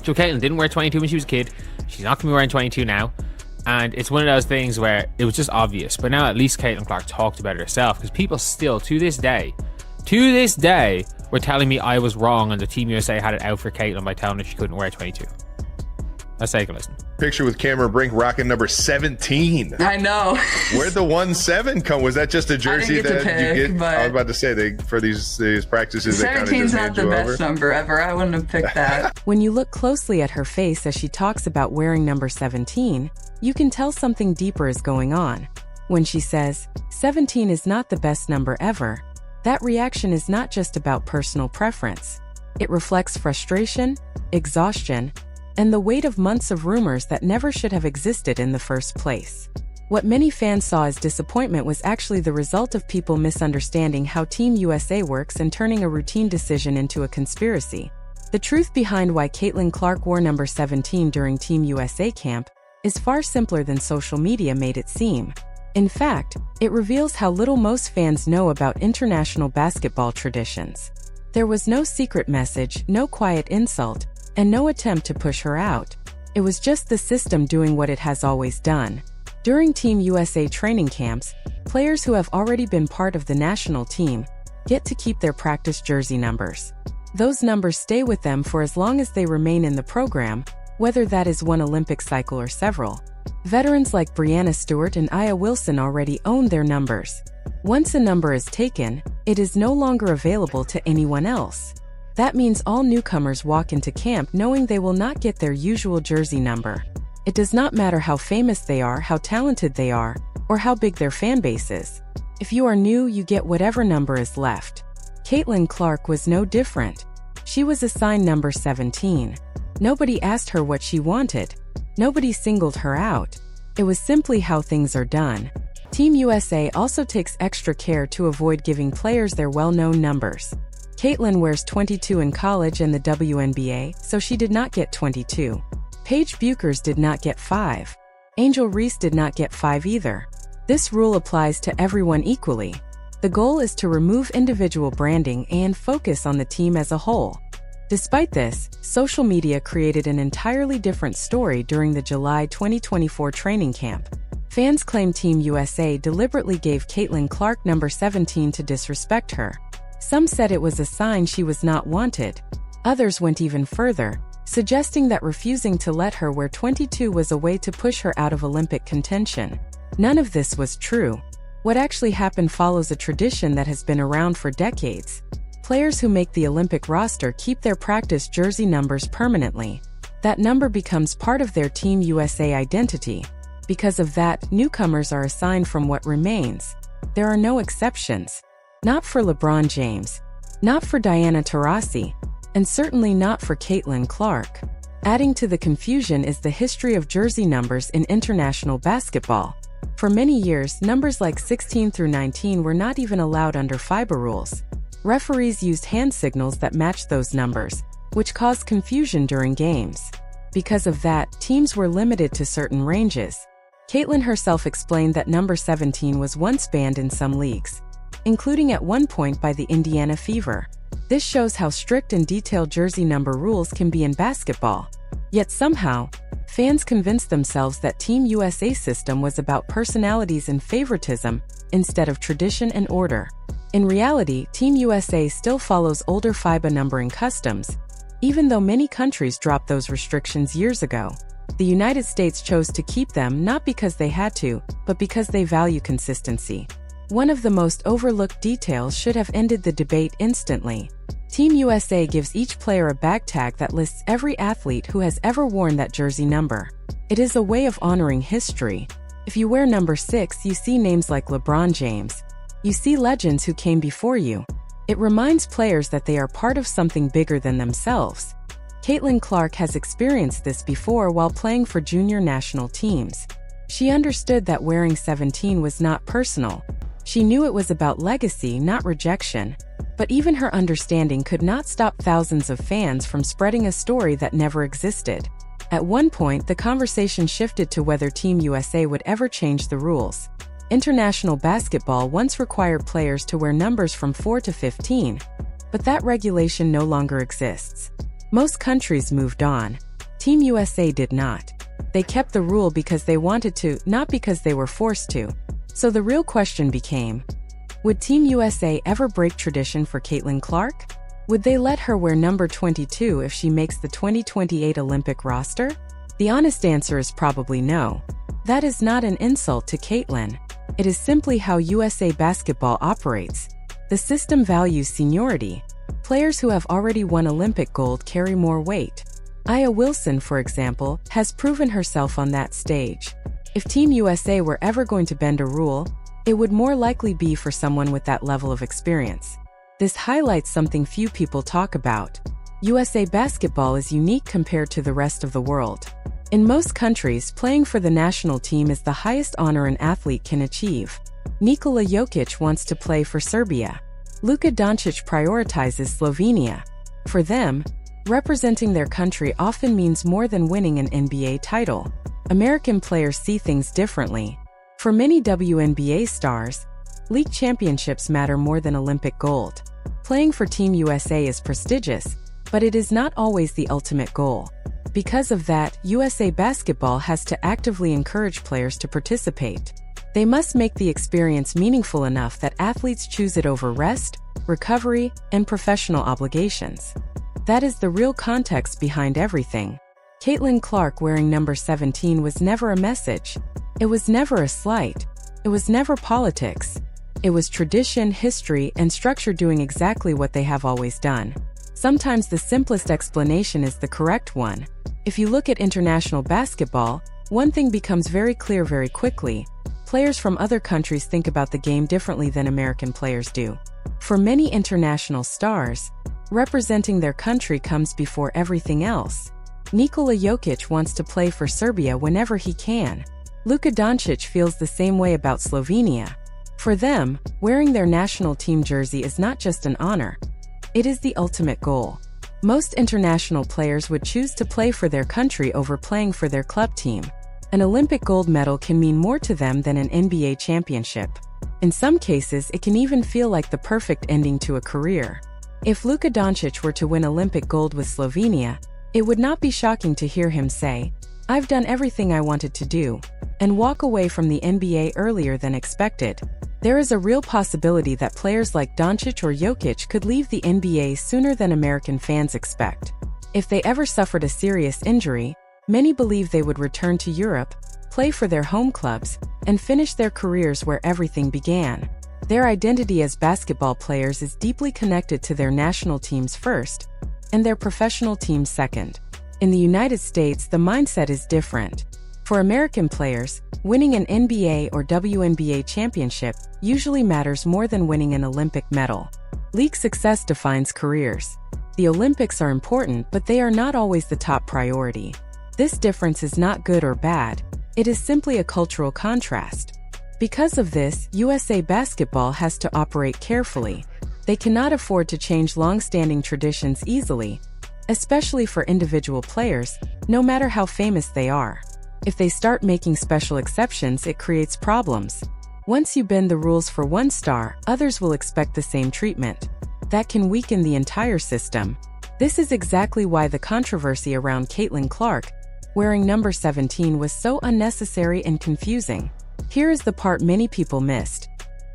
Joe Caitlin didn't wear 22 when she was a kid. She's not going to be wearing 22 now. And it's one of those things where it was just obvious. But now at least Caitlin Clark talked about it herself, because people still, to this day, were telling me I was wrong and the Team USA had it out for Caitlin by telling her she couldn't wear 22. Let's take a listen. Picture with Cameron Brink rocking number 17. I know. Where'd the 1-7 come? Was that just a jersey that you get? I was about to say, for these practices, they kind of just hand you over. 17's not the best number ever. I wouldn't have picked that. When you look closely at her face as she talks about wearing number 17, you can tell something deeper is going on. When she says, 17 is not the best number ever, that reaction is not just about personal preference. It reflects frustration, exhaustion, and the weight of months of rumors that never should have existed in the first place. What many fans saw as disappointment was actually the result of people misunderstanding how Team USA works and turning a routine decision into a conspiracy. The truth behind why Caitlin Clark wore number 17 during Team USA camp is far simpler than social media made it seem. In fact, it reveals how little most fans know about international basketball traditions. There was no secret message, no quiet insult, and no attempt to push her out. It was just the system doing what it has always done. During Team USA training camps, players who have already been part of the national team get to keep their practice jersey numbers. Those numbers stay with them for as long as they remain in the program, whether that is one Olympic cycle or several. Veterans like Breanna Stewart and Aya Wilson already own their numbers. Once a number is taken, it is no longer available to anyone else. That means all newcomers walk into camp knowing they will not get their usual jersey number. It does not matter how famous they are, how talented they are, or how big their fan base is. If you are new, you get whatever number is left. Caitlin Clark was no different. She was assigned number 17. Nobody asked her what she wanted. Nobody singled her out. It was simply how things are done. Team USA also takes extra care to avoid giving players their well-known numbers. Caitlin wears 22 in college and the WNBA, so she did not get 22. Paige Buchers did not get 5. Angel Reese did not get 5 either. This rule applies to everyone equally. The goal is to remove individual branding and focus on the team as a whole. Despite this, social media created an entirely different story during the July 2024 training camp. Fans claim Team USA deliberately gave Caitlin Clark number 17 to disrespect her. Some said it was a sign she was not wanted. Others went even further, suggesting that refusing to let her wear 22 was a way to push her out of Olympic contention. None of this was true. What actually happened follows a tradition that has been around for decades. Players who make the Olympic roster keep their practice jersey numbers permanently. That number becomes part of their Team USA identity. Because of that, newcomers are assigned from what remains. There are no exceptions. Not for LeBron James, not for Diana Taurasi, and certainly not for Caitlin Clark. Adding to the confusion is the history of jersey numbers in international basketball. For many years, numbers like 16 through 19 were not even allowed under FIBA rules. Referees used hand signals that matched those numbers, which caused confusion during games. Because of that, teams were limited to certain ranges. Caitlin herself explained that number 17 was once banned in some leagues, including at one point by the Indiana Fever. This shows how strict and detailed jersey number rules can be in basketball. Yet somehow, fans convinced themselves that Team USA's system was about personalities and favoritism instead of tradition and order. In reality, Team USA still follows older FIBA numbering customs, even though many countries dropped those restrictions years ago. The United States chose to keep them not because they had to, but because they value consistency. One of the most overlooked details should have ended the debate instantly. Team USA gives each player a bag tag that lists every athlete who has ever worn that jersey number. It is a way of honoring history. If you wear number 6, you see names like LeBron James. You see legends who came before you. It reminds players that they are part of something bigger than themselves. Caitlin Clark has experienced this before while playing for junior national teams. She understood that wearing 17 was not personal. She knew it was about legacy, not rejection. But even her understanding could not stop thousands of fans from spreading a story that never existed. At one point, the conversation shifted to whether Team USA would ever change the rules. International basketball once required players to wear numbers from 4 to 15, but that regulation no longer exists. Most countries moved on. Team USA did not. They kept the rule because they wanted to, not because they were forced to. So the real question became, would Team USA ever break tradition for Caitlin Clark? Would they let her wear number 22 if she makes the 2028 Olympic roster? The honest answer is probably no. That is not an insult to Caitlin. It is simply how USA basketball operates. The system values seniority. Players who have already won Olympic gold carry more weight. Aya Wilson, for example, has proven herself on that stage. If Team USA were ever going to bend a rule, it would more likely be for someone with that level of experience. This highlights something few people talk about. USA basketball is unique compared to the rest of the world. In most countries, playing for the national team is the highest honor an athlete can achieve. Nikola Jokic wants to play for Serbia. Luka Doncic prioritizes Slovenia. For them, representing their country often means more than winning an NBA title. American players see things differently. For many WNBA stars, league championships matter more than Olympic gold. Playing for Team USA is prestigious, but it is not always the ultimate goal. Because of that, USA basketball has to actively encourage players to participate. They must make the experience meaningful enough that athletes choose it over rest, recovery, and professional obligations. That is the real context behind everything. Caitlin Clark wearing number 17 was never a message. It was never a slight. It was never politics. It was tradition, history, and structure doing exactly what they have always done. Sometimes the simplest explanation is the correct one. If you look at international basketball, one thing becomes very clear very quickly. Players from other countries think about the game differently than American players do. For many international stars, representing their country comes before everything else. Nikola Jokic wants to play for Serbia whenever he can. Luka Doncic feels the same way about Slovenia. For them, wearing their national team jersey is not just an honor. It is the ultimate goal. Most international players would choose to play for their country over playing for their club team. An Olympic gold medal can mean more to them than an NBA championship. In some cases, it can even feel like the perfect ending to a career. If Luka Doncic were to win Olympic gold with Slovenia, it would not be shocking to hear him say, "I've done everything I wanted to do," and walk away from the NBA earlier than expected. There is a real possibility that players like Doncic or Jokic could leave the NBA sooner than American fans expect. If they ever suffered a serious injury, many believe they would return to Europe, play for their home clubs, and finish their careers where everything began. Their identity as basketball players is deeply connected to their national teams first, and their professional teams second. In the United States, the mindset is different. For American players, winning an NBA or WNBA championship usually matters more than winning an Olympic medal. League success defines careers. The Olympics are important, but they are not always the top priority. This difference is not good or bad. It is simply a cultural contrast. Because of this, USA basketball has to operate carefully. They cannot afford to change long-standing traditions easily, especially for individual players, no matter how famous they are. If they start making special exceptions, it creates problems. Once you bend the rules for one star, others will expect the same treatment. That can weaken the entire system. This is exactly why the controversy around Caitlin Clark wearing number 17 was so unnecessary and confusing. Here is the part many people missed.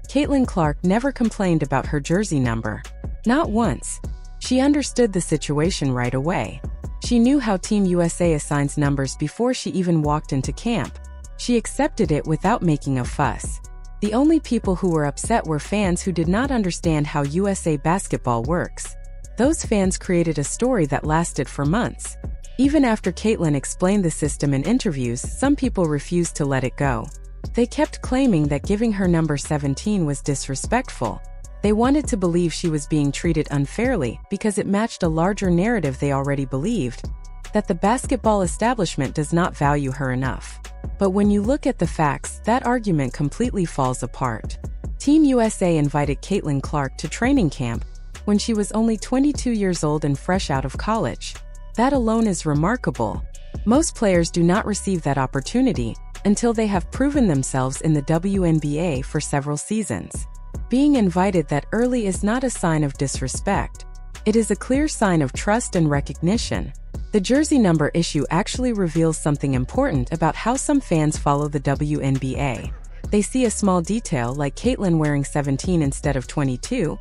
Caitlin Clark never complained about her jersey number. Not once. She understood the situation right away. She knew how Team USA assigns numbers before she even walked into camp. She accepted it without making a fuss. The only people who were upset were fans who did not understand how USA basketball works. Those fans created a story that lasted for months. Even after Caitlin explained the system in interviews, some people refused to let it go. They kept claiming that giving her number 17 was disrespectful. They wanted to believe she was being treated unfairly because it matched a larger narrative they already believed, that the basketball establishment does not value her enough. But when you look at the facts, that argument completely falls apart. Team USA invited Caitlin Clark to training camp when she was only 22 years old and fresh out of college. That alone is remarkable. Most players do not receive that opportunity until they have proven themselves in the WNBA for several seasons. Being invited that early is not a sign of disrespect. It is a clear sign of trust and recognition. The jersey number issue actually reveals something important about how some fans follow the WNBA. They see a small detail like Caitlyn wearing 17 instead of 22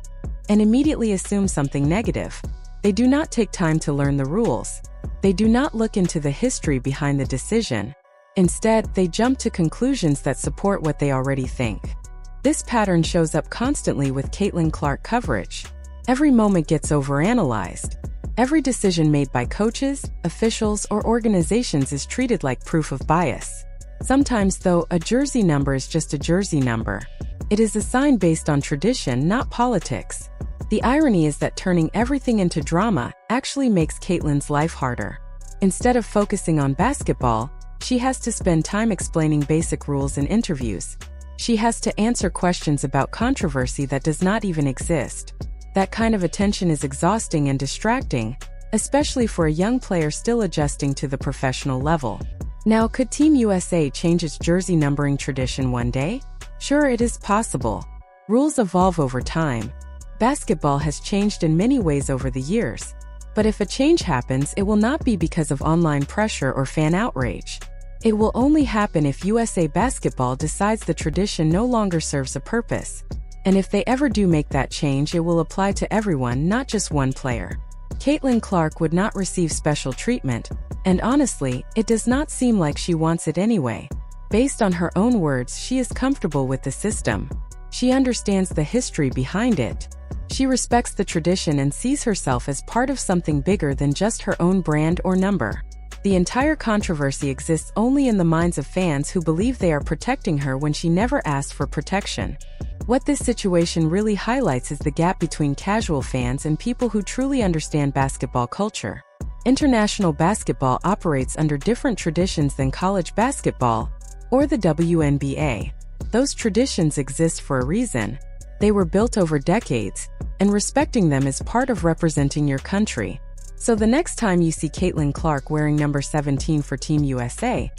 and immediately assume something negative. They do not take time to learn the rules. They do not look into the history behind the decision. Instead, they jump to conclusions that support what they already think. This pattern shows up constantly with Caitlin Clark coverage. Every moment gets overanalyzed. Every decision made by coaches, officials, or organizations is treated like proof of bias. Sometimes, though, a jersey number is just a jersey number. It is assigned based on tradition, not politics. The irony is that turning everything into drama actually makes Caitlyn's life harder. Instead of focusing on basketball, she has to spend time explaining basic rules in interviews. She has to answer questions about controversy that does not even exist. That kind of attention is exhausting and distracting, especially for a young player still adjusting to the professional level. Now, could Team USA change its jersey numbering tradition one day? Sure, it is possible. Rules evolve over time. Basketball has changed in many ways over the years. But if a change happens, it will not be because of online pressure or fan outrage. It will only happen if USA Basketball decides the tradition no longer serves a purpose. And if they ever do make that change, it will apply to everyone, not just one player. Caitlin Clark would not receive special treatment, and honestly, it does not seem like she wants it anyway. Based on her own words, she is comfortable with the system. She understands the history behind it. She respects the tradition and sees herself as part of something bigger than just her own brand or number. The entire controversy exists only in the minds of fans who believe they are protecting her when she never asked for protection. What this situation really highlights is the gap between casual fans and people who truly understand basketball culture. International basketball operates under different traditions than college basketball or the WNBA. Those traditions exist for a reason. They were built over decades, and respecting them is part of representing your country. So the next time you see Caitlin Clark wearing number 17 for Team USA,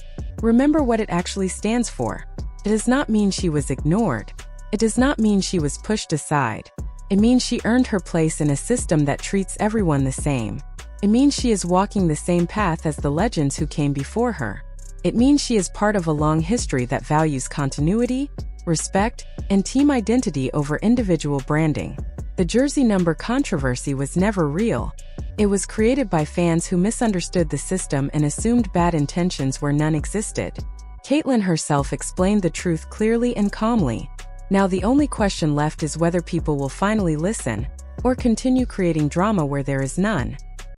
remember what it actually stands for. It does not mean she was ignored. It does not mean she was pushed aside. It means she earned her place in a system that treats everyone the same. It means she is walking the same path as the legends who came before her. It means she is part of a long history that values continuity, respect, and team identity over individual branding. The jersey number controversy was never real. It was created by fans who misunderstood the system and assumed bad intentions where none existed. Caitlin herself explained the truth clearly and calmly. Now the only question left is whether people will finally listen, or continue creating drama where there is none.